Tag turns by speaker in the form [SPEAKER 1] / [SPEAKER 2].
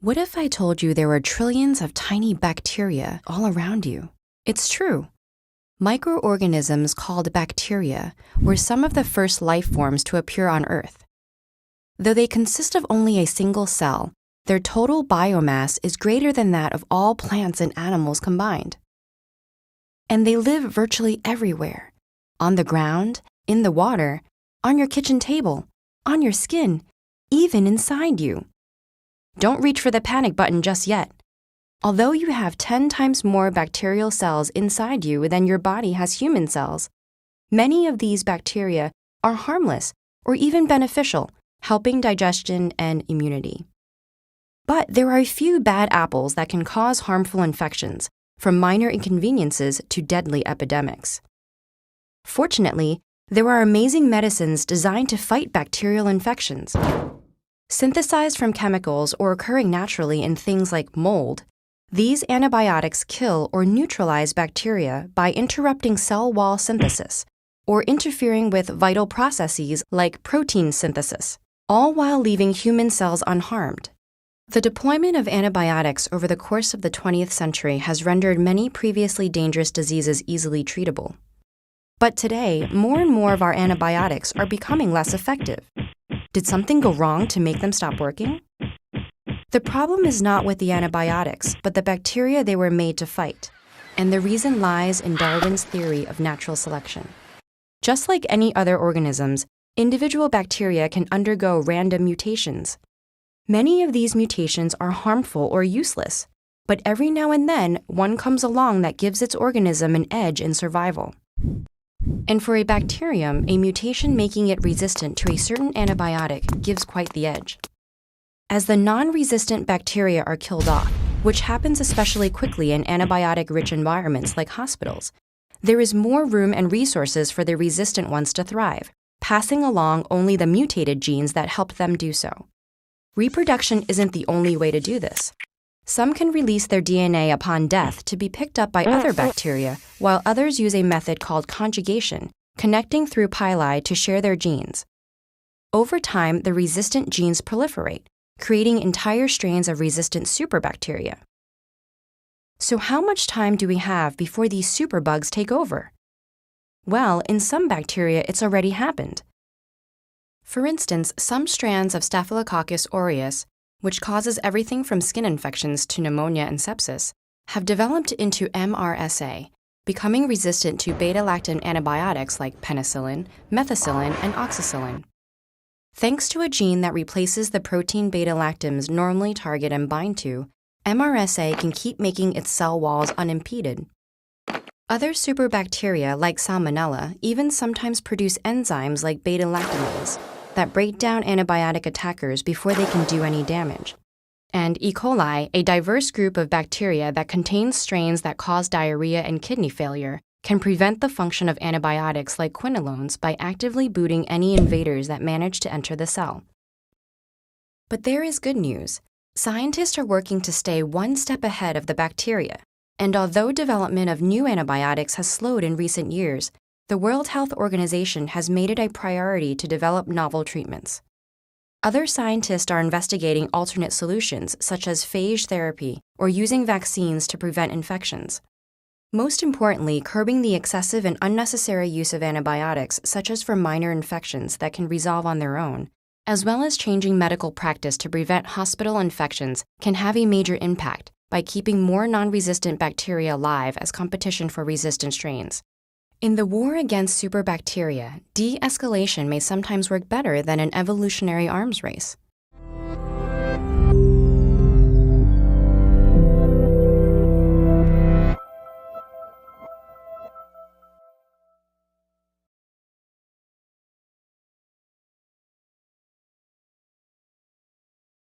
[SPEAKER 1] What if I told you there were trillions of tiny bacteria all around you? It's true. Microorganisms called bacteria were some of the first life forms to appear on Earth. Though they consist of only a single cell, their total biomass is greater than that of all plants and animals combined. And they live virtually everywhere: on the ground, in the water, on your kitchen table, on your skin, even inside you. Don't reach for the panic button just yet. Although you have 10 times more bacterial cells inside you than your body has human cells, many of these bacteria are harmless or even beneficial, helping digestion and immunity. But there are a few bad apples that can cause harmful infections, from minor inconveniences to deadly epidemics. Fortunately, there are amazing medicines designed to fight bacterial infections. Synthesized from chemicals or occurring naturally in things like mold, these antibiotics kill or neutralize bacteria by interrupting cell wall synthesis or interfering with vital processes like protein synthesis, all while leaving human cells unharmed. The deployment of antibiotics over the course of the 20th century has rendered many previously dangerous diseases easily treatable. But today, more and more of our antibiotics are becoming less effective. Did something go wrong to make them stop working? The problem is not with the antibiotics, but the bacteria they were made to fight. And the reason lies in Darwin's theory of natural selection. Just like any other organisms, individual bacteria can undergo random mutations. Many of these mutations are harmful or useless, but every now and then one comes along that gives its organism an edge in survival. And for a bacterium, a mutation making it resistant to a certain antibiotic gives quite the edge. As the non-resistant bacteria are killed off, which happens especially quickly in antibiotic-rich environments like hospitals, there is more room and resources for the resistant ones to thrive, passing along only the mutated genes that help them do so. Reproduction isn't the only way to do this. Some can release their DNA upon death to be picked up by other bacteria, while others use a method called conjugation, connecting through pili to share their genes. Over time, the resistant genes proliferate, creating entire strains of resistant superbacteria. So how much time do we have before these superbugs take over? Well, in some bacteria, it's already happened. For instance, some strands of Staphylococcus aureus, which causes everything from skin infections to pneumonia and sepsis, have developed into MRSA, becoming resistant to beta-lactam antibiotics like penicillin, methicillin, and oxacillin. Thanks to a gene that replaces the protein beta-lactams normally target and bind to, MRSA can keep making its cell walls unimpeded. Other superbacteria like Salmonella even sometimes produce enzymes like beta-lactamase that break down antibiotic attackers before they can do any damage. And E. coli, a diverse group of bacteria that contains strains that cause diarrhea and kidney failure, can prevent the function of antibiotics like quinolones by actively booting any invaders that manage to enter the cell. But there is good news. Scientists are working to stay one step ahead of the bacteria. And although development of new antibiotics has slowed in recent years, the World Health Organization has made it a priority to develop novel treatments. Other scientists are investigating alternate solutions, such as phage therapy or using vaccines to prevent infections. Most importantly, curbing the excessive and unnecessary use of antibiotics, such as for minor infections that can resolve on their own, as well as changing medical practice to prevent hospital infections, can have a major impact by keeping more non-resistant bacteria alive as competition for resistant strains. In the war against superbacteria, de-escalation may sometimes work better than an evolutionary arms race.